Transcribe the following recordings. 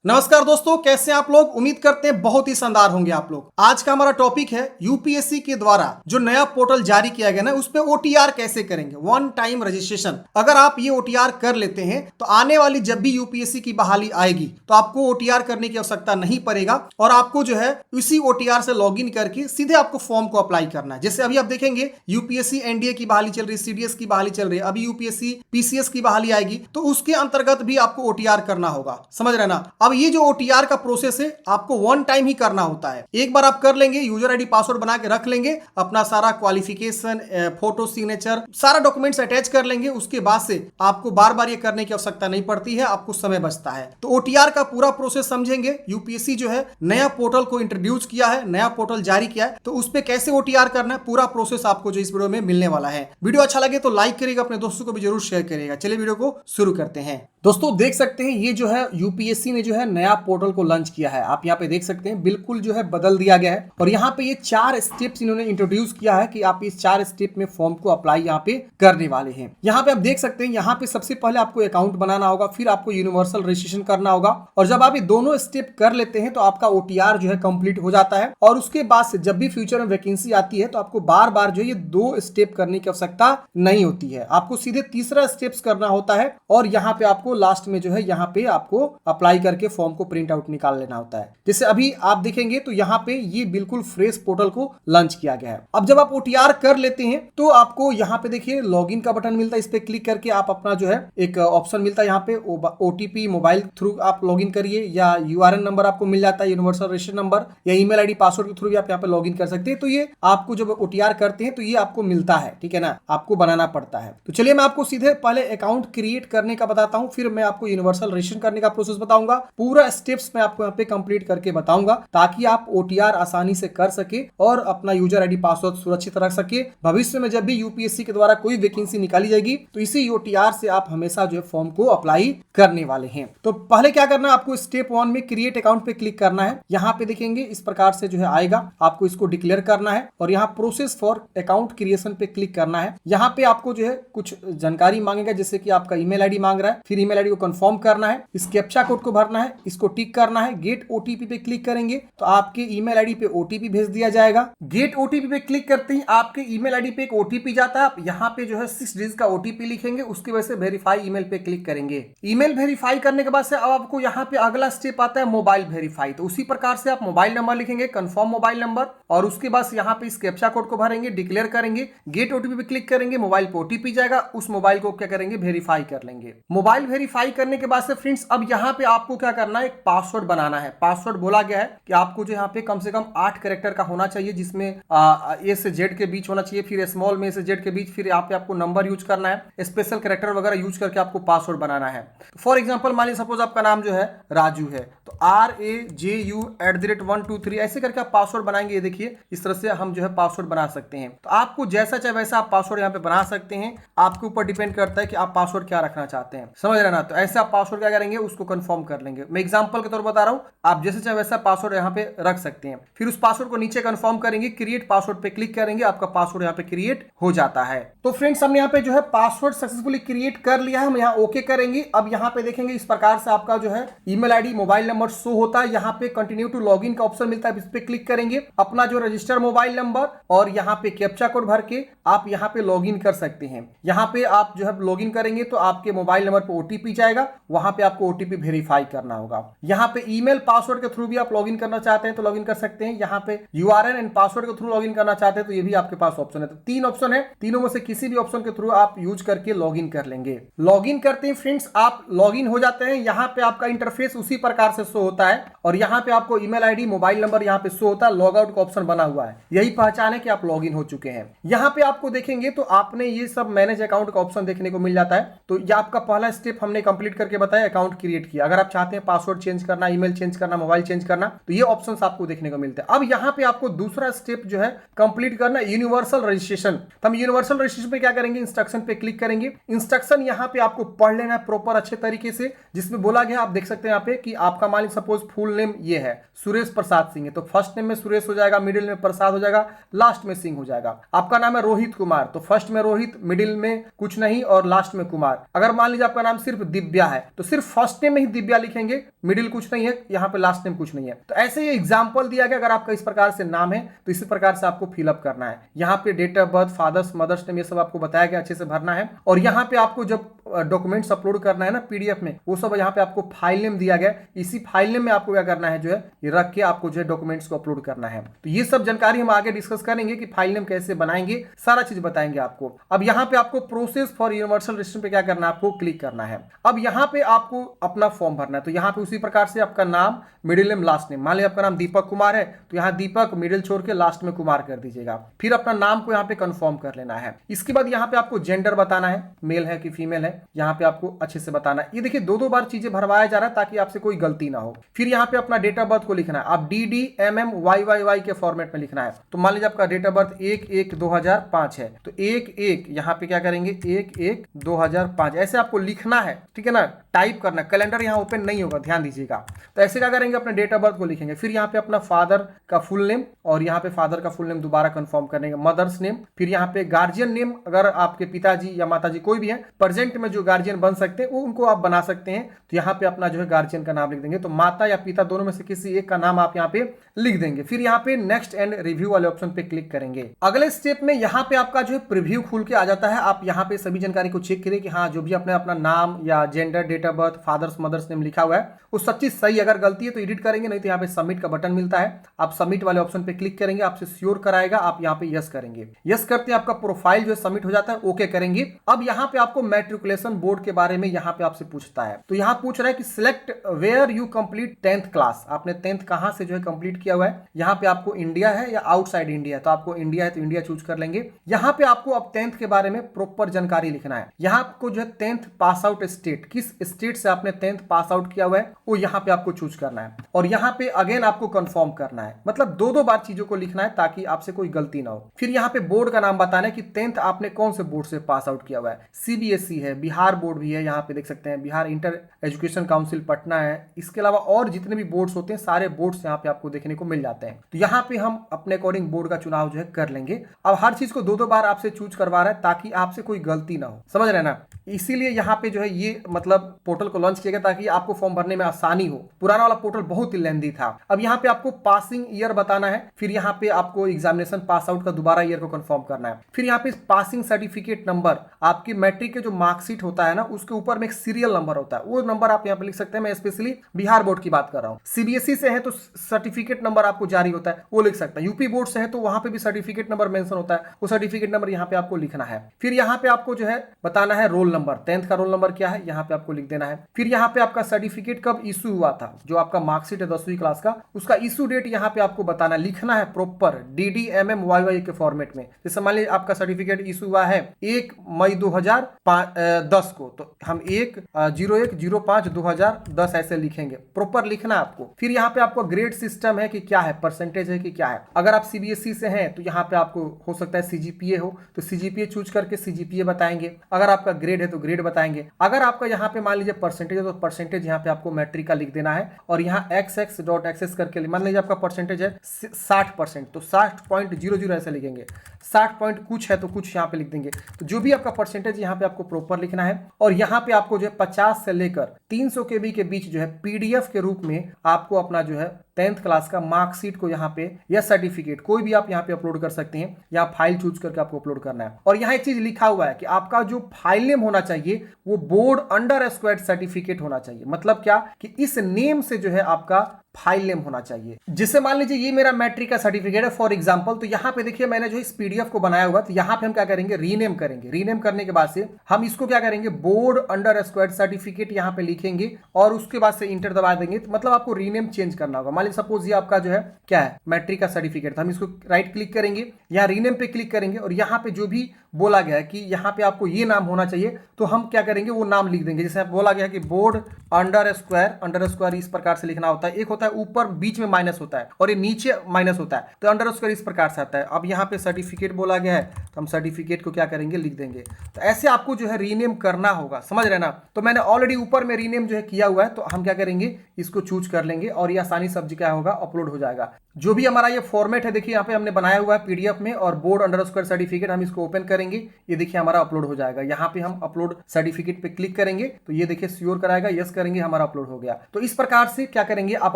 नमस्कार दोस्तों, कैसे हैं आप लोग। उम्मीद करते हैं बहुत ही शानदार होंगे आप लोग। आज का हमारा टॉपिक है यूपीएससी के द्वारा जो नया पोर्टल जारी किया गया ना, उस पे ओटीआर कैसे करेंगे, वन टाइम रजिस्ट्रेशन। अगर आप ये ओटीआर कर लेते हैं तो आने वाली जब भी यूपीएससी की बहाली आएगी तो आपको ओटीआर करने की आवश्यकता नहीं पड़ेगा और आपको जो है इसी ओटीआर से लॉगिन करके सीधे आपको फॉर्म को अप्लाई करना है। जैसे अभी आप देखेंगे यूपीएससी एनडीए की बहाली चल रही है, सीडीएस की बहाली चल रही है, अभी यूपीएससी पीसीएस की बहाली आएगी तो उसके अंतर्गत भी आपको ओटीआर करना होगा। समझ रहे ना। अब ये जो ओटीआर का प्रोसेस है आपको वन टाइम ही करना होता है। एक बार आप कर लेंगे, यूजर आईडी पासवर्ड बना के रख लेंगे, अपना सारा क्वालिफिकेशन, फोटो, सिग्नेचर, सारा डॉक्यूमेंट्स अटैच कर लेंगे। उसके बाद से आपको बार बार ये करने की आवश्यकता नहीं पड़ती है, आपको समय बचता है। तो ओटीआर का पूरा प्रोसेस समझेंगे। यूपीएससी जो है नया पोर्टल को इंट्रोड्यूस किया है, नया पोर्टल जारी किया है, तो उस पर कैसे ओटीआर करना है पूरा प्रोसेस आपको जो इस वीडियो में मिलने वाला है। वीडियो अच्छा लगे तो लाइक करिएगा, अपने दोस्तों को भी जरूर शेयर करिएगा। चलिए वीडियो को शुरू करते हैं। दोस्तों देख सकते हैं ये जो है यूपीएससी ने जो है नया पोर्टल को लॉन्च किया है। आप यहाँ पे देख सकते हैं बिल्कुल जो है बदल दिया गया है और यहाँ पे ये 4 स्टेप्स इन्होंने इंट्रोड्यूस किया है कि आप इस 4 स्टेप में फॉर्म को अप्लाई यहाँ पे करने वाले हैं। यहाँ पे आप देख सकते हैं, यहाँ पे सबसे पहले आपको अकाउंट बनाना होगा, फिर आपको यूनिवर्सल रजिस्ट्रेशन करना होगा और जब आप ये दोनों स्टेप कर लेते हैं तो आपका ओटीआर जो है कंप्लीट हो जाता है। और उसके बाद से जब भी फ्यूचर में वैकेंसी आती है तो आपको बार बार जो ये 2 स्टेप करने की आवश्यकता नहीं होती है, आपको सीधे तीसरा स्टेप्स करना होता है और यहाँ पे आपको लास्ट में जो है यहाँ पे आपको अप्लाई करके फॉर्म को प्रिंट आउट निकाल लेना होता है। जैसे अभी आप देखेंगे तो यहाँ पे ये बिल्कुल फ्रेश पोर्टल को लॉन्च किया गया है। अब जब आप ओटीआर कर लेते हैं तो आपको यहाँ पे देखिए लॉगिन का बटन मिलता है, इस पे क्लिक करके आप अपना जो है एक ऑप्शन मिलता है यहाँ पे ओटीपी मोबाइल थ्रू आप लॉगिन करिए या यूआरएन नंबर आपको मिल जाता है, यूनिवर्सल रजिस्ट्रेशन नंबर या ईमेल आईडी पासवर्ड के थ्रू भी आप यहाँ पे लॉगिन कर सकते हैं। तो ये आपको जब ओटीआर करते हैं तो ये आपको मिलता है, ठीक है ना, आपको बनाना पड़ता है। तो चलिए मैं आपको सीधे पहले अकाउंट क्रिएट करने का बताता हूँ, फिर मैं आपको यूनिवर्सल रजिस्ट्रेशन करने का प्रोसेस बताऊंगा। पूरा स्टेप्स मैं आपको यहाँ पे कंप्लीट करके बताऊंगा ताकि आप ओटीआर आसानी से कर सके और अपना यूजर आईडी पासवर्ड सुरक्षित रख सके। भविष्य में जब भी यूपीएससी के द्वारा कोई वैकेंसी निकाली जाएगी तो इसी ओटीआर से आप हमेशा जो है फॉर्म को अप्लाई करने वाले हैं। तो पहले क्या करना है, आपको स्टेप 1 में क्रिएट अकाउंट पे क्लिक करना है। यहाँ पे देखेंगे इस प्रकार से जो है आएगा, आपको इसको डिक्लेयर करना है और यहाँ प्रोसेस फॉर अकाउंट क्रिएशन पे क्लिक करना है। यहाँ पे आपको जो है कुछ जानकारी मांगेगा, जैसे कि आपका ईमेल आईडी मांग रहा है, फिर ईमेल आईडी को कंफर्म करना है, इस कैप्चा कोड को भरना है, इसको टिक करना है। गेट ओटीपी पे क्लिक करेंगे तो आपके ईमेल आईडी पे ओटीपी भेज दिया जाएगा। गेट ओटीपी पे क्लिक करते ही आपके ईमेल आईडी पे एक ओटीपी जाता है। आप यहाँ पे जो है 6 डिजिट का ओटीपी लिखेंगे, उसकी वजह से वेरीफाई ईमेल पे क्लिक करेंगे। ईमेल वेरीफाई करने के बाद से अब आपको यहाँ पे अगला स्टेप आता है मोबाइल वेरीफाई। तो उसी प्रकार से आप मोबाइल नंबर लिखेंगे, कंफर्म मोबाइल नंबर, और उसके बाद यहाँ पे इस कैप्चा कोड को भरेंगे, डिक्लेयर करेंगे, गेट ओटीपी पे क्लिक करेंगे, मोबाइल पे ओटीपी जाएगा, उस मोबाइल को क्या करेंगे, वेरीफाई कर लेंगे। मोबाइल वेरीफाई करने के बाद से फ्रेंड्स अब यहाँ पे आपको क्या करना है, एक पासवर्ड बनाना है। पासवर्ड बोला गया है कि आपको जो यहाँ पे कम से कम 8 कैरेक्टर का होना चाहिए, जिसमें ए से जेड के बीच होना चाहिए, फिर स्मॉल में से जेड के बीच, फिर यहाँ पे आपको नंबर यूज करना है, स्पेशल कैरेक्टर वगैरह यूज करके आपको पासवर्ड बनाना है। फॉर एग्जांपल मान लीजिए सपोज आपका नाम जो है राजू है, तो RAJU@123 ऐसे करके आप पासवर्ड बनाएंगे। ये देखिए इस तरह से हम जो है पासवर्ड बना सकते हैं। तो आपको जैसा चाहे वैसा आप पासवर्ड यहाँ पे बना सकते हैं, आपके ऊपर डिपेंड करता है कि आप पासवर्ड क्या रखना चाहते हैं। समझ रहे ना। तो ऐसे आप पासवर्ड क्या करेंगे, उसको कंफर्म कर लेंगे। मैं एग्जांपल के तौर पर बता रहा हूं, आप जैसे चाहे वैसा पासवर्ड यहाँ पे रख सकते हैं। फिर उस पासवर्ड को नीचे कंफर्म करेंगे, क्रिएट पासवर्ड पे क्लिक करेंगे, आपका पासवर्ड यहाँ पे क्रिएट हो जाता है। तो फ्रेंड्स हमने यहाँ पे जो है पासवर्ड सक्सेसफुली क्रिएट कर लिया है, हम यहाँ ओके करेंगे। अब यहाँ पे देखेंगे इस प्रकार से आपका जो है email ID mobile number show होता है। यहाँ पे कंटिन्यू टू लॉगिन का ऑप्शन मिलता है, इस पे क्लिक करेंगे, अपना जो रजिस्टर मोबाइल नंबर और यहाँ पे कैप्चा कोड भर के आप यहाँ पे लॉगिन कर सकते हैं। यहाँ पे आप जो है लॉगिन करेंगे तो आपके मोबाइल नंबर पे ओटीपी जाएगा, वहां पे आपको ओटीपी वेरीफाई करना होगा। यहाँ पे ईमेल पासवर्ड के थ्रू भी आप लॉगिन करना चाहते हैं तो लॉगिन कर सकते हैं। यहाँ पे यूआरएन एंड पासवर्ड के थ्रू लॉगिन करना चाहते हैं तो ये भी आपके पास ऑप्शन है। तो 3 ऑप्शन है, तीनों में से किसी भी ऑप्शन के थ्रू आप यूज करके लॉगिन कर लेंगे। लॉगिन करते हैं फ्रेंड्स, आप लॉगिन हो जाते हैं। यहाँ पे आपका इंटरफेस उसी प्रकार से शो होता है और यहाँ पे आपको ईमेल आईडी मोबाइल नंबर यहाँ पे शो होता है, लॉग आउट का ऑप्शन बना हुआ है, यही पहचान है कि आप लॉगिन हो चुके हैं। यहाँ पे आपको देखेंगे तो आपने ये सब मैनेज अकाउंट का ऑप्शन देखने को मिल जाता है। तो ये आपका पहला स्टेप हमने कंप्लीट करके बताया, अकाउंट क्रिएट किया। अगर आप चाहते हैं पासवर्ड चेंज करना, ईमेल चेंज करना, मोबाइल चेंज करना, तो ये ऑप्शंस आपको देखने को मिलते हैं। अब यहाँ पे आपको दूसरा स्टेप जो है कंप्लीट करना, यूनिवर्सल रजिस्ट्रेशन। तो हम यूनिवर्सल रजिस्ट्रेशन पे क्या करेंगे, इंस्ट्रक्शन पे क्लिक करेंगे। इंस्ट्रक्शन यहाँ पे आपको पढ़ लेना है प्रॉपर अच्छे तरीके से, जिसमें बोला गया आप देख सकते हैं यहाँ पे कि आपका मान सपोज फुल नेम ये है सुरेश प्रसाद सिंह है, तो फर्स्ट नेम में सुरेश हो जाएगा, मिडिल में प्रसाद हो जाएगा, लास्ट में सिंह हो जाएगा। आपका नाम है रोहित कुमार, तो फर्स्ट में रोहित, मिडिल में कुछ नहीं और लास्ट में कुमार। अगर मान लीजिए आपका नाम सिर्फ दिव्या है तो सिर्फ फर्स्ट नेम में ही दिव्या लिखेंगे, मिडिल कुछ नहीं है, यहाँ पे लास्ट नेम कुछ नहीं है। तो ऐसे ये एग्जाम्पल दिया गया, अगर आपका इस प्रकार से नाम है तो इसी प्रकार से आपको फिलअप करना है। यहाँ पे date of birth, father's mother's name, ये सब आपको बताया गया, अच्छे से भरना है। और यहाँ पे आपको जब डॉक्यूमेंट्स अपलोड करना है ना पीडीएफ में, वो सब यहाँ पे आपको फाइल नेम दिया गया, इसी फाइल नेम में आपको क्या करना है जो है ये रख के आपको जो है डॉक्यूमेंट्स को अपलोड करना है। तो ये सब जानकारी हम आगे डिस्कस करेंगे कि फाइल नेम कैसे बनाएंगे, सारा चीज बताएंगे आपको। अब यहाँ पे आपको प्रोसेस फॉर यूनिवर्सल रजिस्ट्रेशन पे क्या करना है, आपको क्लिक करना है। अब यहाँ पे आपको अपना फॉर्म भरना है, तो यहाँ पे उसी प्रकार से आपका नाम, मिडिल नेम, लास्ट नेम। मान लीजिए आपका नाम दीपक कुमार है तो यहाँ दीपक मिडिल छोड़ के लास्ट में कुमार कर दीजिएगा। फिर अपना नाम को यहाँ पे कंफर्म कर लेना है। इसके बाद यहाँ पे आपको जेंडर बताना है, मेल है कि फीमेल है, यहाँ पे आपको अच्छे से बताना है। ये देखिए दो बार चीजें भरवाया जा रहा है ताकि आपसे कोई गलती ना हो। फिर यहाँ पे अपना डेट ऑफ बर्थ को लिखना है, आप DDMMYYY के फॉर्मेट में लिखना है। तो मान लीजिए आपका डेट ऑफ बर्थ 1/1/2005 है, तो 1/1 यहाँ पे क्या करेंगे 1/1/2005 ऐसे आपको लिखना है, ठीक है ना, टाइप करना। कैलेंडर यहाँ ओपन नहीं होगा, ध्यान दीजिएगा। तो ऐसे क्या करेंगे, अपने डेट ऑफ बर्थ को लिखेंगे। फिर यहाँ पे अपना फादर का फुल नेम, और यहाँ पे फादर का फुल नेम दोबारा कंफर्म करेंगे, मदर्स नेम। फिर यहाँ पे गार्जियन नेम, अगर आपके पिताजी या माताजी कोई भी है प्रेजेंट में जो गार्जियन बन सकते हैं वो उनको आप बना सकते हैं, तो यहाँ पे अपना जो है गार्जियन का नाम लिख देंगे। तो माता या पिता दोनों में से किसी एक का नाम आप यहाँ पे लिख देंगे। फिर यहाँ पे नेक्स्ट एंड रिव्यू वाले ऑप्शन पे क्लिक करेंगे। अगले स्टेप में यहाँ पे आपका जो है प्रीव्यू खुल के आ जाता है। आप यहाँ पे सभी जानकारी को चेक करिए कि हाँ जो भी आपने अपना नाम या gender, date of birth, father's mother's name लिखा हुआ है वो सब चीज सही। अगर गलती है तो एडिट करेंगे, नहीं तो यहाँ पे सबमिट का बटन मिलता है, आप सबमिट वाले ऑप्शन पे क्लिक करेंगे, आपसे श्योर कराएगा, आप यहाँ पे यस करेंगे। यस करते आपका प्रोफाइल जो है सबमिट हो जाता है, ओके करेंगे। अब यहाँ पे आपको मैट्रिकुलेशन बोर्ड के बारे में यहाँ पे आपसे पूछता है। तो यहाँ पूछ रहा है कि select where you complete 10th class, आपने 10th कहाँ से जो है कंप्लीट किया हुआ है। यहाँ पे आपको इंडिया है या आउटसाइड इंडिया है, तो आपको इंडिया है तो इंडिया चूज कर लेंगे। यहाँ पे आपको अब 10th के बारे में प्रॉपर जानकारी लिखना है। यहाँ आपको जो है 10th पास आउट स्टेट, किस स्टेट से आपने 10th पास आउट किया हुआ है वो यहाँ पे आपको चूज करना है। और यहाँ पे अगेन आपको कंफर्म करना है, मतलब दो बार चीजों को लिखना है ताकि आपसे कोई गलती ना हो। फिर यहाँ पे बोर्ड का नाम बताना है कि 10th आपने कौन से बोर्ड से पास आउट किया हुआ है। CBSE है, बिहार बोर्ड भी है, यहाँ पे देख सकते हैं Bihar inter education council Patna है। इसके अलावा और जितने भी बोर्ड्स होते हैं सारे बोर्ड्स यहाँ पे आपको देखने को मिल जाते हैं। तो यहाँ पे हम अपने अकॉर्डिंग बोर्ड का चुनाव जो है कर लेंगे। अब हर चीज को दो बार आपसे चूज करवा रहा है ताकि आपसे कोई गलती ना हो, समझ रहे ना। इसीलिए यहाँ पे जो है ये मतलब पोर्टल को लॉन्च किया गया ताकि आपको फॉर्म भरने में आसानी हो। पुराना वाला पोर्टल बहुत ही लेंदी था। अब यहाँ पे आपको पासिंग ईयर बताना है। फिर यहाँ पे आपको एग्जामिनेशन पास आउट का दोबारा ईयर को कंफर्म करना है। फिर यहाँ पे पासिंग सर्टिफिकेट नंबर, आपकी मैट्रिक के जो मार्कशीट होता है ना उसके ऊपर में एक सीरियल नंबर होता है, वो नंबर आप यहाँ पे लिख सकते हैं। मैं स्पेशली बिहार बोर्ड की बात कर रहा हूँ। CBSE से है तो सर्टिफिकेट नंबर आपको जारी होता है, वो लिख सकता है। यूपी बोर्ड से है तो वहां पे भी सर्टिफिकेट नंबर मेंशन होता है, वो सर्टिफिकेट नंबर यहाँ पे आपको लिखना है। फिर यहाँ पे आपको जो है बताना है रोल नंबर, 10th का रोल नंबर क्या है यहाँ पे आपको लिख देना है। फिर यहाँ पे आपका सर्टिफिकेट कब इशू हुआ था, जो आपका मार्कशीट है 10वीं क्लास का, उसका इशू डेट यहाँ पे आपको बताना, लिखना है प्रॉपर DDMMYY के फॉर्मेट में। जैसे मान लीजिए आपका सर्टिफिकेट इशू हुआ है 1 मई 2010 को, तो हम 1/01/05/2010 ऐसे लिखेंगे, प्रॉपर लिखना है आपको। फिर यहाँ पे आपको ग्रेड सिस्टम है कि क्या है, परसेंटेज है कि क्या है। अगर आप CBSE से हैं तो यहाँ पे आपको हो सकता है CGPA हो, तो CGPA चूज करके CGPA बताएंगे। अगर आपका ग्रेड है तो ग्रेड बताएंगे। अगर आपका यहाँ पे मान लीजिए परसेंटेज है तो परसेंटेज यहाँ पे आपको मैट्रिक का लिख देना है। और यहाँ XX.XS करके मान लीजिए आपका परसेंटेज है 60%, तो 60.00 ऐसे लिखेंगे। 60 पॉइंट कुछ है तो कुछ यहाँ पे लिख देंगे। तो जो भी आपका परसेंटेज यहाँ पे आपको प्रॉपर लिखना है। और यहाँ पे आपको जो है 50 से लेकर 300 KB के बीच जो है PDF के रूप में आपको अपना जो है 10th क्लास का मार्कशीट को यहाँ पे या सर्टिफिकेट कोई भी आप यहाँ पे अपलोड कर सकते हैं। यहाँ फाइल चूज करके आपको अपलोड करना है। और यहाँ एक चीज लिखा हुआ है कि आपका जो फाइल नेम होना चाहिए वो बोर्ड अंडर स्क्वायर सर्टिफिकेट होना चाहिए। मतलब क्या कि इस नेम से जो है आपका फाइल नेम होना चाहिए। जिससे मान लीजिए ये मेरा मैट्रिक का सर्टिफिकेट है फॉर एग्जांपल, तो यहाँ पे देखिए मैंने जो इस PDF को बनाया हुआ, तो यहाँ पे हम क्या करेंगे रीनेम करेंगे। रीनेम करने के बाद से हम इसको क्या करेंगे बोर्ड अंडर स्क्वायर सर्टिफिकेट यहाँ पे लिखेंगे और उसके बाद से इंटर दबा देंगे। तो मतलब आपको रीनेम चेंज करना होगा। मान लीजिए सपोज ये आपका जो है क्या है, मैट्रिक का सर्टिफिकेट था, हम इसको राइट क्लिक करेंगे, यहाँ रीनेम पे क्लिक करेंगे और यहाँ पे जो भी बोला गया है कि यहाँ पे आपको ये नाम होना चाहिए, तो हम क्या करेंगे वो नाम लिख देंगे। जैसे बोला गया है कि बोर्ड अंडर स्क्वायर इस प्रकार से लिखना होता है, एक होता है ऊपर बीच में माइनस होता है और ये नीचे माइनस होता है, तो अंडर स्क्वायर इस प्रकार से आता है। अब यहाँ पे सर्टिफिकेट बोला गया है तो हम सर्टिफिकेट को क्या करेंगे, लिख देंगे। तो ऐसे आपको जो है रीनेम करना होगा, समझ रहे ना। तो मैंने ऑलरेडी ऊपर में रीनेम जो है किया हुआ है, तो हम क्या करेंगे इसको चूज कर लेंगे और ये आसानी सब्जी क्या होगा, अपलोड हो जाएगा। जो भी हमारा ये फॉर्मेट है देखिए यहाँ पे हमने बनाया हुआ है पीडीएफ में, और बोर्ड अंडर स्क्वायर सर्टिफिकेट हम इसको ओपन करेंगे, ये देखिए हमारा अपलोड हो जाएगा। यहाँ पे हम अपलोड सर्टिफिकेट पे क्लिक करेंगे तो ये देखिए श्योर कराएगा, यस करेंगे, हमारा अपलोड हो गया। तो इस प्रकार से क्या करेंगे आप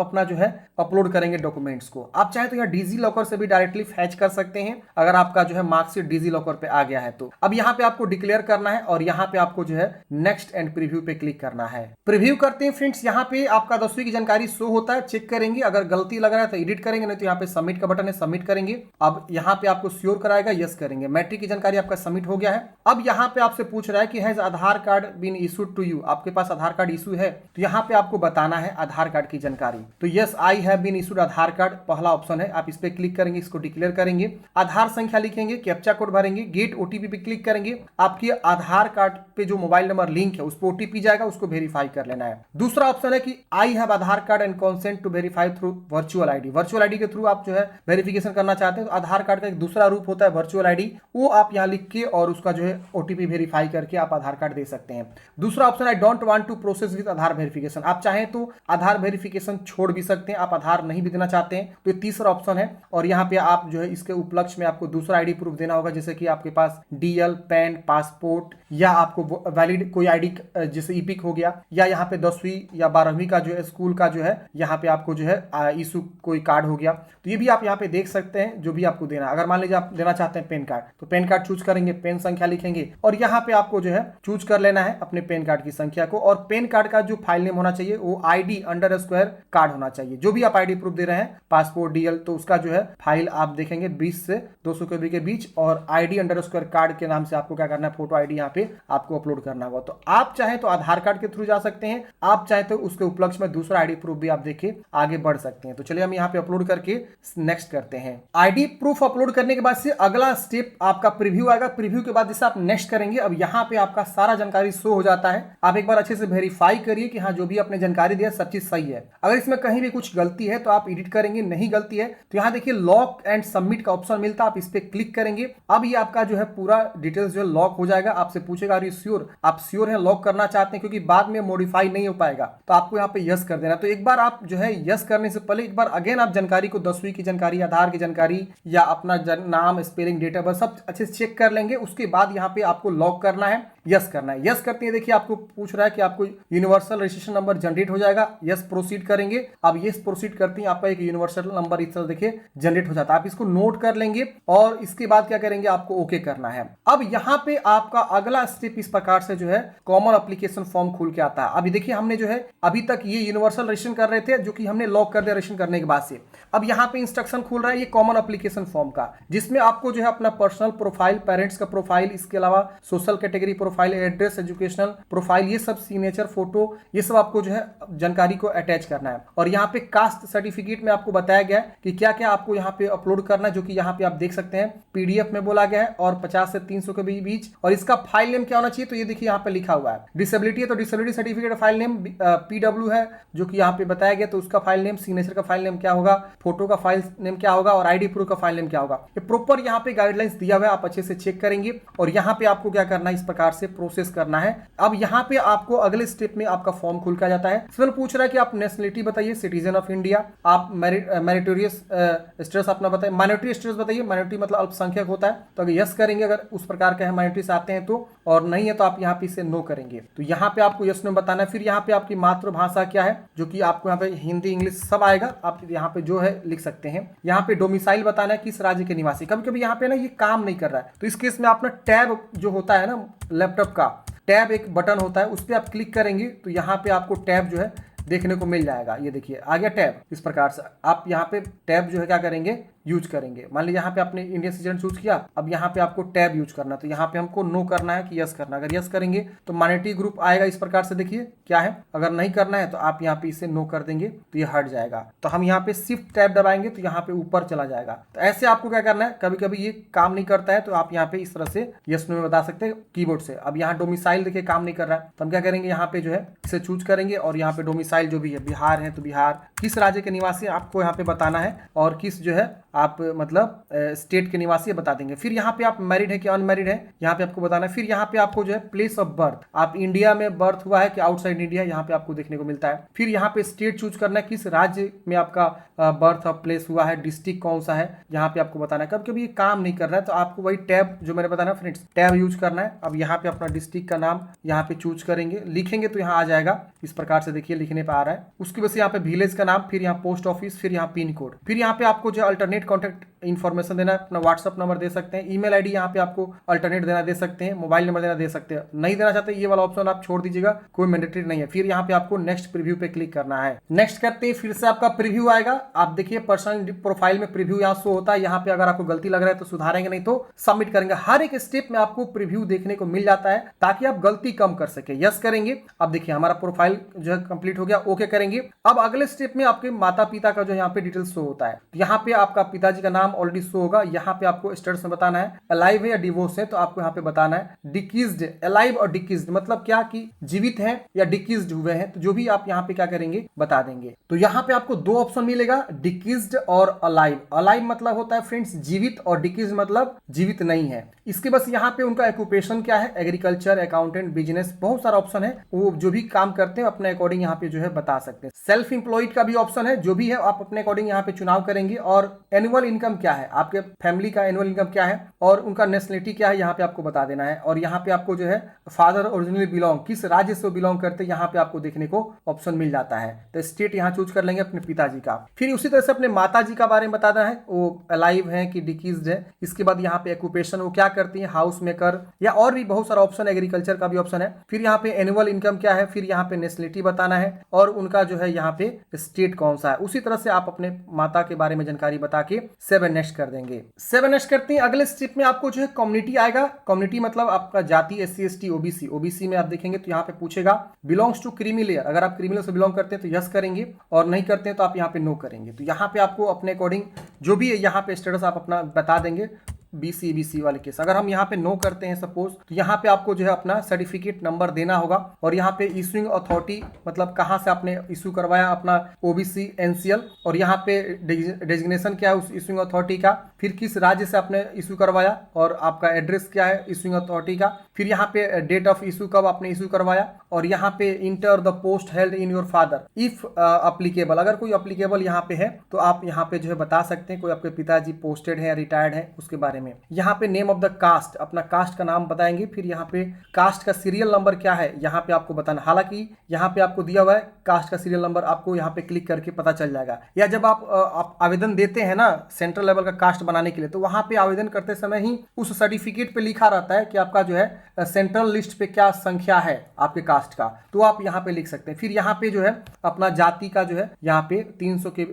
अपना जो है अपलोड करेंगे डॉक्यूमेंट्स को। आप चाहे तो यहाँ डिजी लॉकर से भी डायरेक्टली फैच कर सकते हैं अगर आपका जो है मार्कशीट डिजी लॉकर पे आ गया है तो। अब यहाँ पे आपको डिक्लेयर करना है और यहाँ पे आपको जो है नेक्स्ट एंड प्रीव्यू पे क्लिक करना है। प्रीव्यू करते हैं फ्रेंड्स, यहाँ पे आपका 10वीं की जानकारी शो होता है, चेक करेंगे, अगर गलती लग रहा है तो एडिट करेंगे, नहीं तो यहाँ पे सबमिट का बटन है, सबमिट करेंगे। अब यहाँ पे आपको श्योर कराएगा, यस करेंगे। मैट्रिक की जानकारी आपका सबमिट हो गया है। अब यहाँ पे आपसे पूछ रहा है कि has Aadhaar card been issued to you, आपके पास आधार कार्ड इशू है, तो यहाँ पे आपको बताना है आधार कार्ड की जानकारी। तो yes I have been issued Aadhaar card पहला ऑप्शन है, आप इस पे क्लिक करेंगे, इसको डिक्लेयर करेंगे, आधार संख्या लिखेंगे, कैप्चा कोड भरेंगे, गेट ओटीपी पे क्लिक करेंगे। आपके आधार कार्ड पे जो मोबाइल नंबर लिंक है उस पर ओटीपी जाएगा, उसको वेरीफाई कर लेना है। दूसरा ऑप्शन है कि I have Aadhaar card and consent to verify through virtual ID, virtual ID के थ्रू आप जो है वेरिफिकेशन करना चाहते हैं। तो आधार कार्ड का एक दूसरा रूप होता है वर्चुअल आईडी, वो आप यहाँ लिख के और उसका जो है ओटीपी वेरीफाई करके आप आधार कार्ड दे सकते हैं। दूसरा ऑप्शन है don't want to process with Aadhaar verification, आप चाहें तो आधार वेरिफिकेशन छोड़ भी सकते हैं, आप आधार नहीं भी देना चाहते हैं तो ये तीसरा ऑप्शन है। और यहाँ पे आप जो है इसके उपलक्ष्य में आपको दूसरा आईडी प्रूफ देना होगा, जैसे कि आपके पास डीएल, पैन, पासपोर्ट या आपको वैलिड कोई आईडी जैसे ईपिक हो गया, या यहाँ पे 10वीं या 12वीं का जो है स्कूल का जो है यहाँ पे आपको जो है इशू कोई कार्ड हो गया, तो ये भी आप यहाँ पे देख सकते हैं जो भी आपको देना। अगर मान लीजिए आप देना चाहते हैं पेन कार्ड, तो पेन कार्ड चूज करेंगे, पेन संख्या लिखेंगे और यहाँ पे आपको जो है चूज कर लेना है अपने पेन कार्ड की संख्या को। और पेन कार्ड का जो फाइल नेम होना चाहिए वो आईडी अंडर स्क्वायर कार्ड होना चाहिए। जो भी आप आईडी प्रूफ दे रहे हैं, पासपोर्ट, डीएल, तो उसका जो है फाइल आप देखेंगे 20 से 200 KB के बीच, और आईडी अंडर स्क्वायर कार्ड के नाम से आपको क्या करना है, फोटो आईडी यहाँ पे आपको अपलोड करना होगा। तो आप चाहे तो आधार कार्ड के थ्रू जा सकते हैं, आप चाहे तो उसके उपलक्ष्य में दूसरा आईडी प्रूफ भी आप देखे आगे बढ़ सकते हैं। तो चलिए हम यहाँ पे अपलोड करके नेक्स्ट करते हैं। आईडी प्रूफ अपलोड करने के बाद से अगला स्टेप आपका प्रीव्यू आएगा। प्रीव्यू के बाद जैसे आप नेक्स्ट करेंगे, अब यहाँ पे आपका सारा जानकारी शो हो जाता है। आप एक बार अच्छे से वेरीफाई करिए कि हाँ जो भी आपने जानकारी दिया सब चीज सही है। अगर इसमें कहीं भी कुछ गलती है तो आप एडिट करेंगे, नहीं गलती है तो यहाँ देखिए लॉक एंड सबमिट का ऑप्शन मिलता है, आप इस पे क्लिक करेंगे। अब ये आपका जो है पूरा डिटेल्स जो है लॉक हो जाएगा। आपसे पूछेगा आर यू श्योर, आप श्योर है, लॉक करना चाहते हैं क्योंकि बाद में मॉडिफाई नहीं हो पाएगा, तो आपको यहाँ पे यस कर देना। तो एक बार आप जो है यस करने से पहले एक बार अगेन आप जानकारी को 10वीं की जानकारी, आधार की जानकारी या अपना नाम, स्पेलिंग, डेट ऑफ बर्थ सब अच्छे से चेक कर लेंगे। उसके बाद यहाँ पे आपको लॉक करना है, यस करना है। यस करते हैं देखिए आपको पूछ रहा है कि आपको यूनिवर्सल रजिस्ट्रेशन नंबर जनरेट हो जाएगा, यस प्रोसीड करेंगे। अब यस प्रोसीड करते हैं आपका एक यूनिवर्सल नंबर इस तरह देखिए जनरेट हो जाता है, आप इसको नोट कर लेंगे और इसके बाद क्या करेंगे आपको ओके करना है। अब यहाँ पे आपका अगला स्टेप इस प्रकार से जो है कॉमन एप्लीकेशन फॉर्म खुल के आता है। अभी देखिए हमने जो है अभी तक ये यूनिवर्सल रजिस्ट्रेशन कर रहे थे जो कि हमने लॉक कर दिया रजिस्ट्रेशन करने के बाद से। अब यहाँ पे इंस्ट्रक्शन खुल रहा है ये कॉमन एप्लीकेशन फॉर्म का, जिसमें आपको जो है अपना पर्सनल प्रोफाइल, पेरेंट्स का प्रोफाइल, इसके अलावा social category profile, address, educational profile, ये सब सिग्नेचर, फोटो, ये सब आपको जो है जानकारी को अटैच करना है। और यहाँ पे कास्ट सर्टिफिकेट में आपको बताया गया है कि क्या क्या आपको यहाँ पे अपलोड करना है, जो कि यहाँ पे आप देख सकते हैं पीडीएफ में बोला गया है और 50 से 300 के बीच। और इसका फाइल नेम क्या होना चाहिए, तो ये देखिए यहाँ पे लिखा हुआ है। डिसेबिलिटी है तो disability certificate file name PW है जो कि यहाँ पे बताया गया, तो उसका फाइल नेम, सिग्नेचर का फाइल नेम क्या होगा, फोटो का फाइल नेम क्या होगा और आईडी प्रूफ का फाइल नेम क्या होगा। ये प्रॉपर यहाँ पे गाइडलाइंस दिया हुआ है, आप अच्छे से चेक करेंगे। और यहाँ पे आपको क्या करना है, इस प्रकार से प्रोसेस करना है। अब यहाँ पे आपको अगले स्टेप में आपका फॉर्म खुल के जाता है। इसमें पूछ रहा है कि आप नेशनलिटी बताइए, सिटीजन ऑफ इंडिया, आप मेरिटोरियस स्टेटस अपना बताइए, माइनॉरिटी स्टेटस बताइए, माइनॉरिटी मतलब अल्पसंख्यक होता है, तो अगर यस करेंगे अगर उस प्रकार का है माइनॉरिटी से आते हैं तो, और नहीं है तो आप यहाँ पे इसे नो करेंगे। तो यहाँ पे आपको यस नो बताना है। फिर यहाँ पे आपकी मातृभाषा क्या है, जो कि आपको यहाँ पे हिंदी, इंग्लिश सब आएगा, आप यहाँ पे जो है लिख सकते हैं। यहाँ पे डोमिसाइल बताना है, किस राज्य के निवासी। कभी कभी यहाँ पे ना ये काम नहीं कर रहा है, तो इस केस में अपना टैब जो होता है ना लैपटॉप का, टैब एक बटन होता है, उस पर आप क्लिक करेंगे तो यहाँ पे आपको टैब जो है देखने को मिल जाएगा। ये देखिए आ गया टैब। इस प्रकार से आप यहाँ पे टैब जो है क्या करेंगे, यूज करेंगे। मान लीजिए यहाँ पे आपने इंडियन सिटीजन चूज किया, अब यहाँ पे आपको टैब यूज करना है, तो यहाँ पे हमको नो करना है कि यस करना है। अगर यस करेंगे तो माइनॉरिटी ग्रुप आएगा। इस प्रकार से देखिए क्या है, अगर नहीं करना है तो आप यहाँ पे इसे नो कर देंगे तो ये हट जाएगा। तो हम यहाँ पे शिफ्ट टैब दबाएंगे तो यहाँ पे ऊपर चला जाएगा। तो ऐसे आपको क्या करना है, कभी कभी ये काम नहीं करता है तो आप यहाँ पे इस तरह से यस नो में बता सकते हैं कीबोर्ड से। अब यहाँ डोमिसाइल देखिए काम नहीं कर रहा है, तो हम क्या करेंगे, यहाँ पे जो है इसे चूज करेंगे और यहाँ पे डोमिसाइल जो भी है, बिहार है तो बिहार, किस राज्य के निवासी आपको यहाँ पे बताना है और किस जो है आप मतलब स्टेट के निवासी बता देंगे। फिर यहाँ पे आप मैरिड है कि अनमैरिड है यहाँ पे आपको बताना है। फिर यहाँ पे आपको जो है प्लेस ऑफ बर्थ, आप इंडिया में बर्थ हुआ है कि आउटसाइड इंडिया, यहाँ पे आपको देखने को मिलता है। फिर यहाँ पे स्टेट चूज करना है, किस राज्य में आपका बर्थ ऑफ प्लेस हुआ है, डिस्ट्रिक्ट कौन सा है, यहाँ पे आपको बताना है। कभी कभी ये काम नहीं कर रहा है तो आपको वही टैब जो मैंने बताया फ्रेंड्स, टैब यूज करना है। अब यहाँ पे अपना डिस्ट्रिक्ट का नाम यहाँ पे चूज करेंगे, लिखेंगे तो यहाँ आ जाएगा। इस प्रकार से देखिए लिखने पे आ रहा है। उसकी वजह से यहाँ पे विलेज का नाम, फिर यहाँ पोस्ट ऑफिस, फिर यहाँ पिन कोड, फिर यहाँ पे आपको जो अल्टरनेट कॉन्टेक्ट इन्फॉर्मेशन देना है, अपना व्हाट्सअप नंबर दे सकते हैं, ईमेल आईडी यहाँ पे आपको अल्टरनेट देना दे सकते हैं, मोबाइल नंबर देना दे सकते हैं। नहीं देना चाहते ये वाला ऑप्शन आप छोड़ दीजिएगा, कोई मैंडेटरी नहीं है। फिर यहाँ पे आपको नेक्स्ट प्रीव्यू पे क्लिक करना है। नेक्स्ट करते ही फिर से आपका प्रीव्यू आएगा। आप देखिए पर्सनल प्रोफाइल में प्रीव्यू यहाँ शो होता है। यहाँ पे अगर आपको गलती लग रहा है तो सुधारेंगे, नहीं तो सबमिट करेंगे। हर एक स्टेप में आपको प्रीव्यू देखने को मिल जाता है ताकि आप गलती कम कर सके। यस करेंगे, अब देखिए हमारा प्रोफाइल जो है कंप्लीट हो गया। ओके करेंगे। अब अगले स्टेप में आपके माता पिता का जो यहाँ पे डिटेल्स शो होता है, यहाँ पे आपका पिताजी का नाम ऑलरेडी शो होगा। यहाँ पे आपको स्टेटस में बताना है अलाइव है या डिवोर्स है, तो आपको यहाँ पे बताना है डिकीज्ड। अलाइव और डिकीज्ड मतलब क्या कि जीवित है या डिकीज्ड हुए हैं, तो जो भी आप यहाँ पे क्या करेंगे बता देंगे। तो यहाँ पे आपको दो ऑप्शन मिलेगा, डिकीज्ड और अलाइव। अलाइव मतलब होता है फ्रेंड्स जीवित, और डिकीज्ड मतलब जीवित नहीं है। इसके बस यहाँ पे उनका ऑक्यूपेशन क्या है, एग्रीकल्चर, अकाउंटेंट, बिजनेस, बहुत सारा ऑप्शन है। वो जो भी काम करते हैं अपने अकॉर्डिंग यहाँ पे जो है बता सकते हैं। सेल्फ एम्प्लॉयड का भी ऑप्शन है, जो भी है आप अपने अकॉर्डिंग यहाँ पे चुनाव करेंगे। और एनुअल इनकम क्या है, आपके फैमिली का एनुअल इनकम क्या है और उनका नेशनलिटी क्या है, यहाँ पे आपको बता देना है। और यहाँ पे आपको जो है फादर ओरिजिनली बिलोंग, किस राज्य से बिलोंग करते हैं, यहाँ पे आपको देखने को ऑप्शन मिल जाता है। तो स्टेट यहाँ चूज कर लेंगे अपने पिताजी का। फिर उसी तरह से अपने माता जी का बारे में बताना है, वो अलाइव है कि डिकीज्ड है। इसके बाद यहाँ पे ऑक्यूपेशन वो क्या करती है, हाउस मेकर, या और भी बहुत सारा ऑप्शन, एग्रीकल्चर का भी ऑप्शन है। फिर यहाँ पे एनुअल इनकम क्या है, फिर यहाँ पे नेशनलिटी बताना है और उनका जो है यहाँ पे स्टेट कौन सा है। उसी तरह से आप अपने माता के बारे में जानकारी बता के 7 नेक्स्ट कर देंगे। 7 नेक्स्ट करते हैं। अगले स्टेप में आपको जो है कम्युनिटी आएगा। कम्युनिटी मतलब आपका जाति, SC ST OBC। OBC में आप देखेंगे तो यहाँ पे पूछेगा बिलोंग्स टू क्रीमी लेयर। अगर आप क्रीमी लेयर से बिलोंग करते हैं तो यस करेंगे, और नहीं करते हैं तो आप यहाँ पे नो करेंगे। तो यहाँ पे आपको अपने अकॉर्डिंग जो भी है यहाँ पे स्टेटस आप अपना बता देंगे। BC वाले केस अगर हम यहाँ पे नो करते हैं सपोज, तो यहाँ पे आपको जो है अपना सर्टिफिकेट नंबर देना होगा। और यहाँ पे इशूइंग अथॉरिटी मतलब कहाँ से आपने इशू करवाया अपना OBC NCL, और यहाँ पे डेजिग्नेशन क्या है उस इशूइंग अथॉरिटी का, फिर किस राज्य से आपने इशू करवाया और आपका एड्रेस क्या है इशूइंग अथॉरिटी का, फिर यहाँ पे डेट ऑफ इशू कब आपने इशू करवाया, और यहाँ पे enter the post held in your father if applicable. अगर कोई अप्लीकेबल यहाँ पे है तो आप यहाँ पे जो है बता सकते हैं, कोई आपके पिताजी पोस्टेड है या रिटायर्ड है उसके बारे में। यहाँ पे नेम ऑफ द कास्ट, अपना कास्ट का नाम बताएंगे। फिर यहाँ पे कास्ट का सीरियल नंबर क्या है यहाँ पे आपको बताना। हालांकि यहाँ पे आपको दिया हुआ है कास्ट का सीरियल नंबर, आपको यहाँ पे क्लिक करके पता चल जाएगा। या जब आप आवेदन देते हैं ना सेंट्रल लेवल का कास्ट बनाने के लिए, तो वहां पे आवेदन करते समय ही उस सर्टिफिकेट पे लिखा रहता है कि आपका जो है सेंट्रल लिस्ट पे क्या संख्या है आपके कास्ट का, तो आप यहाँ पे लिख सकते हैं। फिर यहाँ पे जो है अपना जाति का जो है यहाँ पे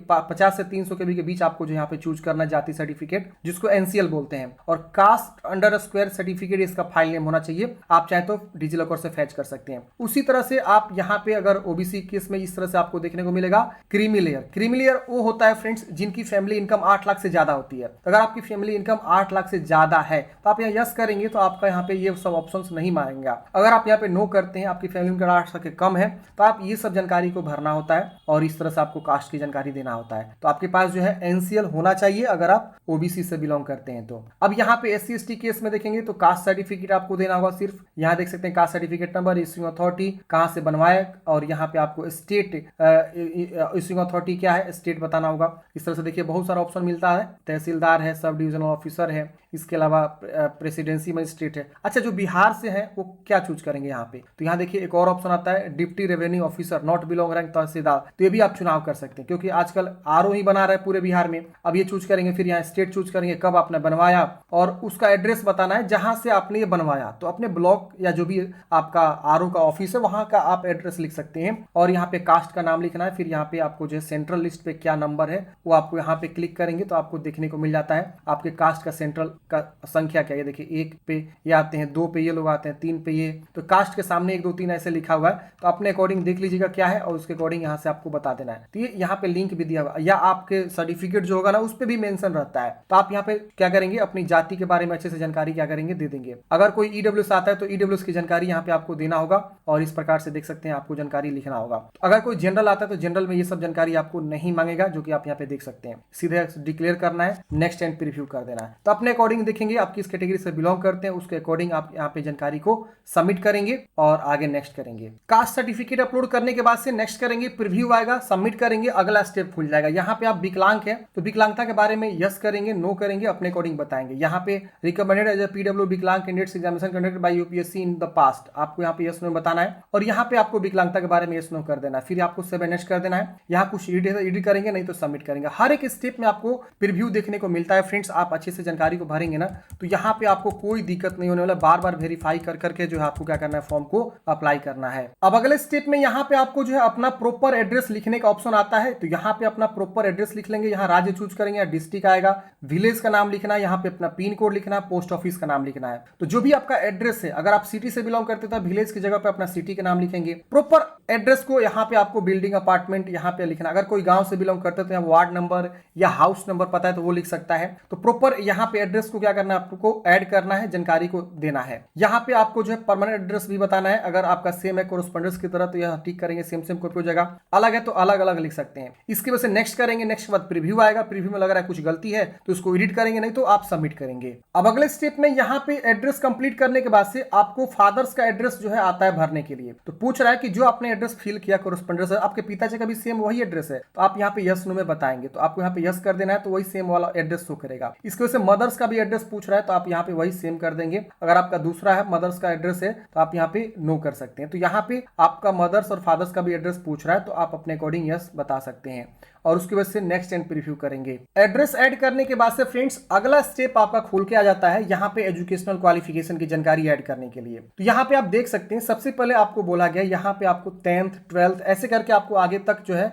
50 से 300 के बीच आपको जो यहाँ पे चूज करना जाति सर्टिफिकेट, जिसको NCL बोलते हैं। और कास्ट अंडर स्क्वायर सर्टिफिकेट इसका फाइल नेम होना चाहिए। आप चाहे तो डिजिलॉकर से फैच कर सकते हैं। उसी तरह से आप यहाँ पे अगर OBC केस में इस तरह से आपको देखने को मिलेगा क्रीमी लेयर। क्रीमी लेयर वो होता है फ्रेंड्स जिनकी फैमिली इनकम 8 लाख से ज्यादा होती है। अगर आपकी फैमिली इनकम 8 लाख से ज्यादा है तो आप यहाँ यस करेंगे, तो आपका यहाँ पे ये सब ऑप्शंस नहीं मांगेंगे। अगर आप यहाँ पे नो करते हैं, आपकी फैमिली इनकम 8 लाख से कम है, तो आप ये सब जानकारी को भरना होता है और इस तरह से आपको कास्ट की जानकारी देना होता है। तो आपके पास जो है NCL होना चाहिए अगर आप OBC से बिलोंग करते हैं तो। अब यहाँ पे SC ST केस में देखेंगे तो कास्ट सर्टिफिकेट आपको देना होगा सिर्फ। यहाँ देख सकते हैं caste certificate number, issuing authority कहाँ से बनवाया, और यहाँ पे आपको स्टेट इशूइंग अथॉरिटी क्या है स्टेट बताना होगा। इस तरह से देखिए बहुत सारा ऑप्शन मिलता है। तहसीलदार है, सब डिविजनल ऑफिसर है, इसके अलावा प्रेसिडेंसी मजिस्ट्रेट है। अच्छा जो बिहार से है वो क्या चूज करेंगे यहाँ पे, तो यहाँ देखिए एक और ऑप्शन आता है deputy revenue officer not belong rank tehsildar. तो ये भी आप चुनाव कर सकते हैं क्योंकि आजकल RO ही बना रहा है पूरे बिहार में। अब ये चूज करेंगे, फिर यहाँ स्टेट चूज करेंगे कब आपने बनवाया बनवाया और उसका एड्रेस बताना है जहां से आपने ये बनवाया। तो अपने ब्लॉक या जो भी आपका आरओ का ऑफिस है वहां का आप एड्रेस लिख सकते हैं और यहाँ पे कास्ट का नाम लिखना है। फिर यहाँ पे आपको जो है सेंट्रल लिस्ट पे क्या नंबर है वो आपको यहाँ पे क्लिक करेंगे तो आपको देखने को मिल जाता है आपके कास्ट का सेंट्रल का संख्या क्या है। देखिए 1 पे ये आते हैं, 2 पे ये लोग आते हैं, 3 पे ये, तो कास्ट के सामने 1 2 3 ऐसे लिखा हुआ है। तो अपने अकॉर्डिंग देख लीजिएगा क्या है और उसके अकॉर्डिंग यहाँ से आपको बता देना है। तो ये यहाँ पे लिंक भी दिया हुआ या आपके सर्टिफिकेट जो होगा ना उस पर भी मेंशन रहता है। तो आप यहाँ पे क्या करेंगे, अपनी जाति के बारे में अच्छे से जानकारी क्या करेंगे दे देंगे। अगर कोई ईडब्ल्यूएस आता है तो ईडब्ल्यूएस की जानकारी यहाँ पे आपको देना होगा और इस प्रकार से देख सकते हैं आपको जानकारी लिखना होगा। तो अगर कोई जनरल आता है तो जनरल में ये सब जानकारी आपको नहीं मांगेगा, जो कि आप यहाँ पे देख सकते हैं। सीधे डिक्लेयर करना है, नेक्स्ट एंड प्रीव्यू कर देना है। तो अपने अकॉर्डिंग देखेंगे आप किस कैटेगरी से बिलोंग करते हैं, उसके अकॉर्डिंग आप यहाँ पे जानकारी को सबमिट करेंगे और आगे नेक्स्ट करेंगे। कास्ट सर्टिफिकेट अपलोड करने के बाद से नेक्स्ट करेंगे, प्रीव्यू आएगा, सबमिट करेंगे, अगला स्टेप खुल जाएगा। यहाँ पे आप विकलांग है तो विकलांगता के बारे में यस करेंगे, नो करेंगे, अपने अकॉर्डिंग बताएंगे। यहाँ पे रिकमेंडेड एज ए पीडब्ल्यू विकलांग candidates examination conducted by UPSC in the past, आपको यहाँ पे यस नो बताना है और यहाँ पे आपको विकलांगता के बारे में यस नो कर देना है। फिर आपको सेव नेक्स्ट कर देना है। यहाँ कुछ एडिट करेंगे, नहीं तो सबमिट करेंगे। हर एक स्टेप में आपको प्रीव्यू देखने को मिलता है। फ्रेंड्स आप अच्छे से जानकारी को भरेंगे ना तो यहाँ पे आपको कोई दिक्कत नहीं होने वाला। बार बार वेरीफाई कर करके जो है आपको क्या करना है, फॉर्म को अप्लाई करना है। अब अगले स्टेप में यहाँ पे आपको जो है अपना प्रॉपर एड्रेस लिखने का ऑप्शन आता है। तो यहाँ पे अपना प्रॉपर एड्रेस लिख लेंगे। यहाँ राज्य चूज करेंगे या डिस्ट्रिक्ट आएगा, विलेज का नाम लिखना है, यहाँ पे अपना पिन कोड लिखना है, पोस्ट ऑफिस का नाम लिखना है। तो जो भी आपका एड्रेस है, अगर आप सिटी से बिलोंग करते तो विलेज की जगह पे अपना सिटी का नाम लिखेंगे। प्रॉपर एड्रेस को यहाँ पे आपको बिल्डिंग अपार्टमेंट यहाँ पे लिखना। अगर कोई गांव से बिलोंग करते तो यहाँ वार्ड नंबर या हाउस नंबर पता है तो वो लिख सकता है। तो प्रॉपर यहाँ पे एड्रेस को क्या करना है, आपको ऐड करना है, जानकारी को देना है। यहाँ पे आपको जो है परमानेंट एड्रेस भी बताना है। अगर आपका सेम है कोरेस्पोंडेंस की तरह तो यहाँ टिक करेंगे, सेम सेम कॉपी हो जाएगा। अलग है तो अलग अलग लिख सकते हैं। इसकी वजह से नेक्स्ट करेंगे। नेक्स्ट के बाद प्रीव्यू आएगा। प्रीव्यू में लग रहा है कुछ गलती है तो उसको एडिट करेंगे, नहीं तो आप सबमिट करेंगे। अब अगले स्टेप में यहाँ पे एड्रेस कंप्लीट करने के बाद से आपको फादर्स का एड्रेस जो है आता है भरने के लिए। तो पूछ रहा है कि जो आपने एड्रेस फिल किया कोरेस्पोंडेंस है, आपके पिताजी का भी सेम वही एड्रेस है, तो आप यहाँ पे यस नो में बताएंगे। तो आपको यहाँ पे यस कर देना है, तो वही सेम वाला एड्रेस शो करेगा। इसकी वजह से मदर्स का भी एड्रेस पूछ रहा है तो आप यहाँ पे वही सेम कर देंगे। अगर आपका दूसरा है मदर्स का एड्रेस है तो आप यहाँ पे नो कर सकते हैं। तो यहाँ पे आपका मदर्स और फादर्स का भी एड्रेस पूछ रहा है तो आप अपने अकॉर्डिंग यस बता सकते हैं और उसकी वजह से नेक्स्ट एंड प्रीव्यू करेंगे। एड्रेस ऐड करने के बाद से फ्रेंड्स अगला स्टेप आपका खुल के आ जाता है। यहाँ पे एजुकेशनल क्वालिफिकेशन की जानकारी ऐड करने के लिए तो यहाँ पे आप देख सकते हैं सबसे पहले आपको बोला गया यहाँ पे आपको 10th 12th ऐसे करके आपको आगे तक जो है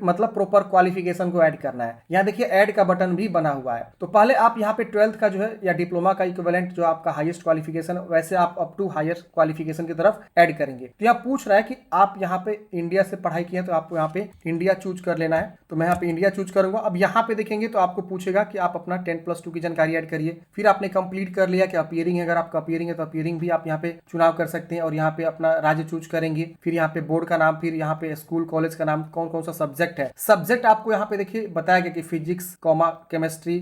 मतलब प्रॉपर क्वालिफिकेशन को ऐड करना है। यहाँ देखिए ऐड का बटन भी बना हुआ है। तो पहले आप यहाँ पे 12th का जो है या डिप्लोमा का इक्विवेलेंट जो आपका हाईएस्ट क्वालिफिकेशन वैसे आप अप टू हायर क्वालिफिकेशन की तरफ ऐड करेंगे। तो यहाँ पूछ रहा है कि आप यहाँ पे इंडिया से पढ़ाई की है तो आपको यहाँ पे इंडिया चूज कर लेना है। तो मैं यहाँ पे इंडिया चूज करूंगा। अब यहाँ पे देखेंगे तो आपको पूछेगा कि आप अपना 10+2 की जानकारी ऐड करिए। फिर आपने कंप्लीट कर लिया कि अपीयरिंग है, अगर आपका अपीयरिंग है तो अपीयरिंग भी आप यहाँ पे चुनाव कर सकते हैं और यहाँ पे अपना राज्य चूज करेंगे। फिर यहाँ पे बोर्ड का नाम, फिर यहाँ पे स्कूल कॉलेज का नाम, कौन कौन सा सब्जेक्ट है। सब्जेक्ट आपको यहाँ पे देखिए बताया गया कि फिजिक्स केमिस्ट्री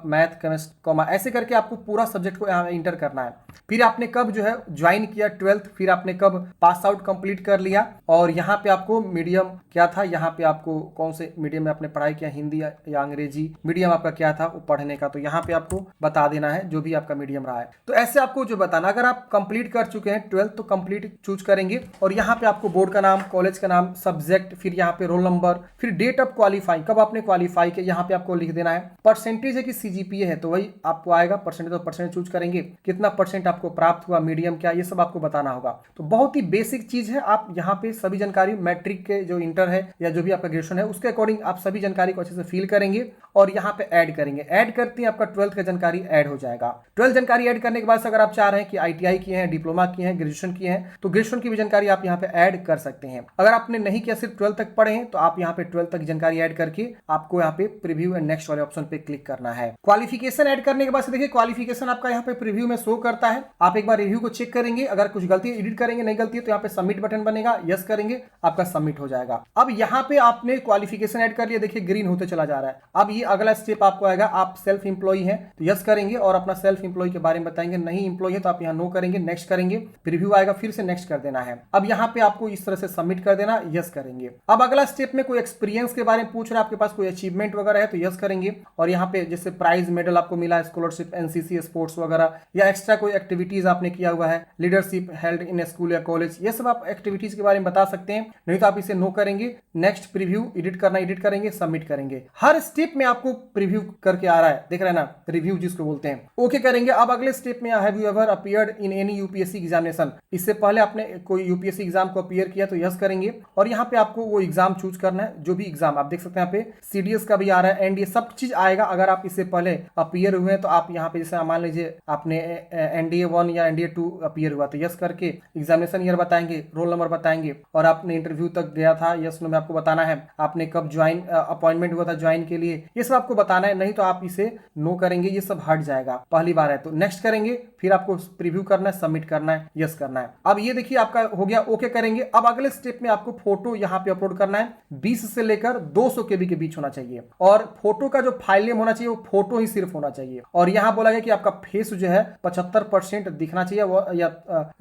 मैथ केमिस्ट्री ऐसे करके आपको पूरा सब्जेक्ट को यहाँ इंटर करना है। फिर आपने कब जो है ज्वाइन किया 12th, फिर आपने कब पास आउट कंप्लीट कर लिया और यहाँ पे आपको मीडियम क्या था, यहाँ पे आपको कौन से मीडियम में आपने पढ़ाई किया, हिंदी या अंग्रेजी मीडियम आपका क्या था वो पढ़ने का, तो यहाँ पे आपको बता देना है जो भी आपका मीडियम रहा है। तो ऐसे आपको जो बताना, अगर आप कंप्लीट कर चुके हैं 12th तो कंप्लीट चूज करेंगे और यहाँ पे आपको बोर्ड का नाम, कॉलेज का नाम, सब्जेक्ट, फिर यहाँ पे रोल नंबर, फिर डेट ऑफ क्वालिफाई, कब आपने क्वालिफाई किया यहाँ पे आपको लिख देना है। परसेंटेज है कि सीजीपीए है तो वही आपको आएगा परसेंटेज, तो परसेंटेज चूज करेंगे। कितना परसेंट आपको प्राप्त हुआ, मीडियम क्या, ये सब आपको बताना होगा। तो बहुत ही बेसिक चीज है। आप यहाँ पे सभी जानकारी मैट्रिक के जो इंटर है या जो भी आपका ग्रेजुएशन है उसके अकॉर्डिंग आप सभी जानकारी को अच्छे से फिल करेंगे और यहाँ पे ऐड करेंगे। ऐड करते ही आपका 12th का जानकारी ऐड हो जाएगा। 12th जानकारी ऐड करने के बाद अगर आप चाह रहे हैं कि आईटीआई किए हैं, डिप्लोमा किए हैं, ग्रेजुएशन किए हैं तो ग्रेजुएशन की भी जानकारी आप यहाँ पे ऐड कर सकते हैं। अगर आपने नहीं किया, सिर्फ 12th तक पढ़े हैं तो आप यहाँ पे 12th तक की जानकारी ऐड करके आपको यहाँ पे प्रीव्यू एंड नेक्स्ट वाले ऑप्शन पे क्लिक करना है। क्वालिफिकेशन ऐड करने के बाद देखिए क्वालिफिकेशन आपका यहाँ पे प्रीव्यू में शो करता है। आप एक बार रिव्यू को चेक करेंगे, अगर कुछ गलती एडिट करेंगे, नहीं गलती है तो यहाँ पे सबमिट बटन बनेगा, यस करेंगे, आपका सबमिट हो जाएगा। अब यहाँ पे आपने क्वालिफिकेशन ऐड कर लिया, देखिए ग्रीन होते चला जा रहा है। अब ये अगला स्टेप आपको आएगा, आप सेल्फ इंप्लॉय हैं तो यस करेंगे और अपना सेल्फ इंप्लॉय के बारे में बताएंगे। नहीं इंप्लॉय है तो आप यहाँ नो करेंगे, नेक्स्ट करेंगे, प्रीव्यू आएगा, फिर से नेक्स्ट कर देना है। अब यहाँ पे आपको इस तरह से सबमिट कर देना, यस करेंगे। अब अगला स्टेप में कोई एक्सपीरियंस के बारे में पूछ रहा है, आपके पास कोई अचीवमेंट वगैरह है तो यस करेंगे और यहाँ पे जैसे प्राइज मेडल आपको मिला है, स्कॉलरशिप, एनसीसी, स्पोर्ट्स वगैरह या एक्स्ट्रा कोई एक्टिविटीज आपने किया हुआ है, लीडरशिप हेल्ड इन स्कूल या कॉलेज, ये सब आप एक्टिविटीज के बारे में बता सकते हैं। नहीं तो आप इसे नो करेंगे, नेक्स्ट, प्रीव्यू, एडिट करना एडिट करेंगे, सबमिट करेंगे। हर स्टेप में आपको प्रीव्यू करके आ रहा है, देख रहे हैं ना, रिव्यू जिसको बोलते हैं। ओके करेंगे। अब अगले स्टेप में have you ever appeared in any UPSC examination, इससे पहले आपने कोई यूपीएससी एग्जाम को अपीयर किया तो यस करेंगे, और यहाँ पे आपको वो एग्जाम चूज करना है, जो भी एग्जाम आप देख सकते हैं यहाँ पे सीडीएस का भी आ रहा है, एनडीए सब चीज आएगा। अगर आप इससे पहले अपीयर हुए हैं तो आप यहाँ पे जैसे मान लीजिए आपने एनडीए 1 या एनडीए 2 अपीयर हुआ तो यस करके एग्जामिनेशन ईयर बताएंगे, रोल नंबर बताएंगे, और आपने इंटरव्यू तक गया था यस नो में आपको बताना है, आपने कब ज्वाइन अपॉइंटमेंट हुआ था ज्वाइन के लिए, ये सब आपको बताना है। नहीं तो आप इसे नो करेंगे, ये सब हट जाएगा। पहली बार है तो नेक्स्ट करेंगे, फिर आपको प्रीव्यू करना है, सबमिट करना है, यस करना है। अब ये देखिए आपका हो गया, ओके करेंगे। अब अगले स्टेप में आपको फोटो यहाँ पे अपलोड करना है, 20 से लेकर 200 केबी के बीच होना चाहिए, और फोटो का जो फाइल नेम होना चाहिए वो फोटो ही सिर्फ होना चाहिए। और यहाँ बोला गया कि आपका फेस जो है 75% दिखना चाहिए, वो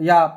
या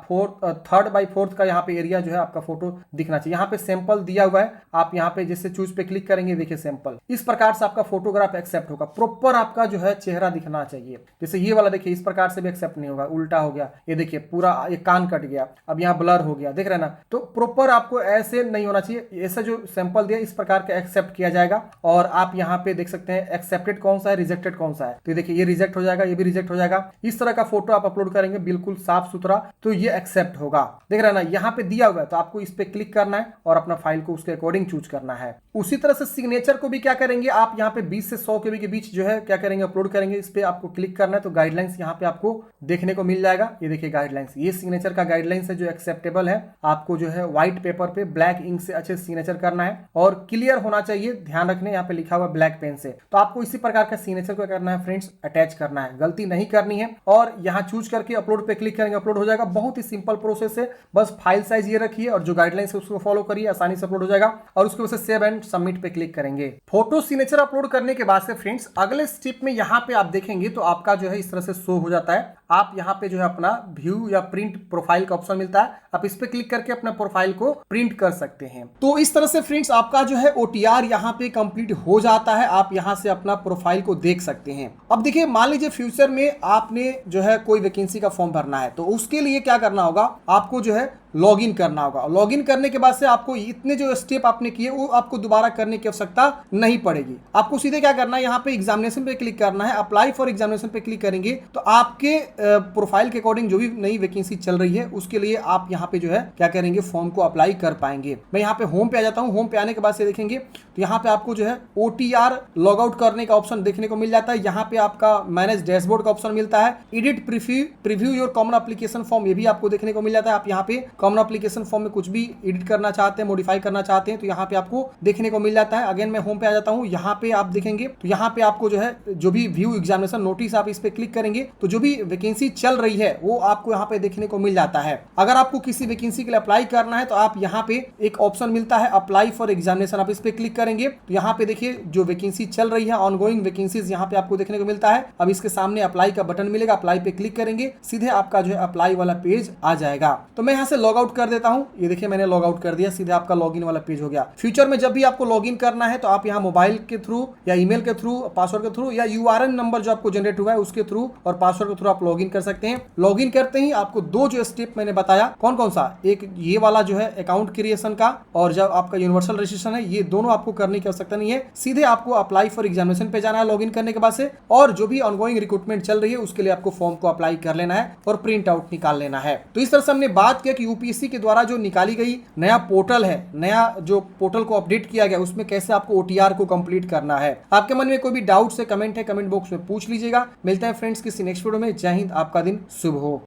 थर्ड बाई फोर्थ का यहाँ पे एरिया जो है आपका फोटो दिखना चाहिए। यहाँ पे सैंपल दिया हुआ है, आप यहाँ पे जैसे चूज पे क्लिक करेंगे, देखिए सैंपल, इस प्रकार से आपका फोटोग्राफ एक्सेप्ट होगा। प्रॉपर आपका जो है चेहरा दिखना चाहिए, जैसे ये वाला देखिए इस प्रकार से भी एक्सेप्ट नहीं होगा, उल्टा हो गया, ये देखिए पूरा ये कान कट गया, अब यहाँ ब्लर हो गया, देख रहे हैं ना। तो प्रॉपर आपको ऐसे नहीं होना चाहिए, ऐसा जो सैंपल दिया इस प्रकार का एक्सेप्ट किया जाएगा। और आप यहाँ पे देख सकते हैं एक्सेप्टेड कौन सा है, रिजेक्टेड कौन सा है, तो देखिए ये रिजेक्ट हो जाएगा, ये भी रिजेक्ट हो जाएगा। इस तरह का फोटो आप अपलोड करेंगे बिल्कुल साफ सुथरा, तो ये एक्सेप्ट होगा, देख रहे हैं ना। यहाँ पे दिया हुआ है तो आपको इस पे क्लिक करना है और अपना फाइल को उसके अकॉर्डिंग चूज करना है। उसी तरह से सिग्नेचर को भी क्या करेंगे, आप यहाँ पे 20 से 100 केबी के बीच जो है क्या करेंगे, अपलोड करेंगे। इस पे आपको क्लिक करना है तो गाइडलाइंस यहाँ पे आपको देखने को मिल जाएगा। ये देखिए गाइडलाइंस, ये सिग्नेचर का गाइडलाइंस है जो एक्सेप्टेबल है। आपको जो है व्हाइट पेपर पे ब्लैक इंक से अच्छे सिग्नेचर करना है और क्लियर होना चाहिए, ध्यान रखने यहाँ पे लिखा हुआ ब्लैक पेन से। तो आपको इसी प्रकार का सिग्नेचर को करना है फ्रेंड्स, अटैच करना है, गलती नहीं करनी है। और यहाँ चूज करके अपलोड पे क्लिक करेंगे, अपलोड हो जाएगा। बहुत ही सिंपल प्रोसेस है, बस फाइल साइज ये रखिए और जो गाइडलाइंस है उसको फॉलो करिए, आसानी से अपलोड हो जाएगा। और उसके वजह से सेव एंड सबमिट पे क्लिक करेंगे। फोटो सिग्नेचर अपलोड करने के बाद से फ्रेंड्स अगले स्टेप में यहाँ पे आप देखेंगे तो आपका जो है इस तरह से शो हो जाता है। आप यहाँ पे जो है अपना व्यू या प्रिंट प्रोफाइल का ऑप्शन मिलता है, आप इस पे क्लिक करके अपना प्रोफाइल को प्रिंट कर सकते हैं। तो इस तरह से फ्रेंड्स आपका जो है ओटीआर यहाँ पे कंप्लीट हो जाता है। आप यहाँ से अपना प्रोफाइल को देख सकते हैं। अब देखिए मान लीजिए फ्यूचर में आपने जो है कोई वैकेंसी का फॉर्म भरना है, तो उसके लिए क्या करना होगा, आपको जो है लॉगिन करना होगा। लॉगिन करने के बाद से आपको इतने जो स्टेप आपने किए वो आपको दोबारा करने की आवश्यकता नहीं पड़ेगी। आपको सीधे क्या करना है, यहाँ पे एग्जामिनेशन पे क्लिक करना है, अप्लाई फॉर एग्जामिनेशन पे क्लिक करेंगे तो आपके प्रोफाइल के अकॉर्डिंग जो भी नई वैकेंसी चल रही है उसके लिए आप यहाँ पे जो है क्या करेंगे, फॉर्म को अप्लाई कर पाएंगे। मैं यहाँ पे होम पे आ जाता हूँ। होम पे आने के बाद से देखेंगे तो यहाँ पे आपको जो है ओटीआर लॉग आउट करने का ऑप्शन देखने को मिल जाता है। यहाँ पे आपका मैनेज डैशबोर्ड का ऑप्शन मिलता है, edit preview your common application form, ये भी आपको देखने को मिल जाता है। आप यहाँ पे कॉमन एप्लीकेशन फॉर्म में कुछ भी एडिट करना चाहते हैं, मॉडिफाई करना चाहते हैं तो यहाँ पे आपको देखने को मिल जाता है। अगेन मैं होम पे आ जाता हूँ। यहाँ पे आप देखेंगे तो यहाँ पे आपको जो है जो भी व्यू एग्जामिनेशन नोटिस, आप इस पे क्लिक करेंगे तो जो भी वैकेंसी चल रही है वो आपको यहाँ पे देखने को मिल जाता है। अगर आपको किसी वैकेंसी के लिए अप्लाई करना है तो आप यहाँ पे एक ऑप्शन मिलता है अप्लाई फॉर एग्जामिनेशन, आप इस पे क्लिक करेंगे तो यहाँ पे देखिए जो वैकेंसी चल रही है, ऑनगोइंग वैकेंसीज यहाँ पे आपको देखने को मिलता है। अब इसके सामने अप्लाई का बटन मिलेगा, अप्लाई पे क्लिक करेंगे, सीधे आपका जो है अप्लाई वाला पेज आ जाएगा। तो मैं यहाँ से लॉग आउट कर देता हूँ। ये देखिए मैंने लॉग आउट कर दिया, सीधे आपका लॉगिन वाला पेज हो गया। फ्यूचर में जब भी आपको लॉगिन करना है तो आप यहाँ मोबाइल के थ्रू या ईमेल के थ्रू, पासवर्ड के थ्रू या यूआरएन नंबर जो आपको जनरेट हुआ है उसके थ्रू और पासवर्ड के थ्रू आप लॉगिन कर सकते हैं। लॉगिन करते ही आपको दो जो स्टेप मैंने बताया, कौन कौन सा, एक ये वाला जो है अकाउंट क्रिएशन का और जब आपका यूनिवर्सल रजिस्ट्रेशन है, ये दोनों आपको करने की आवश्यकता नहीं है। सीधे आपको अप्लाई फॉर एग्जामिनेशन पे जाना है लॉगिन करने के बाद से, और जो भी ऑनगोइंग रिक्रूटमेंट चल रही है उसके लिए आपको फॉर्म को अप्लाई कर लेना है और प्रिंट आउट निकाल लेना है। तो इस तरह से हमने बात किया कि यूपीएससी के द्वारा जो निकाली गई नया पोर्टल है, नया जो पोर्टल को अपडेट किया गया उसमें कैसे आपको ओटीआर को कंप्लीट करना है। आपके मन में कोई भी डाउट है, कमेंट बॉक्स में पूछ लीजिएगा। मिलते हैं फ्रेंड्स किसी नेक्स्ट वीडियो में। जय हिंद, आपका दिन शुभ हो।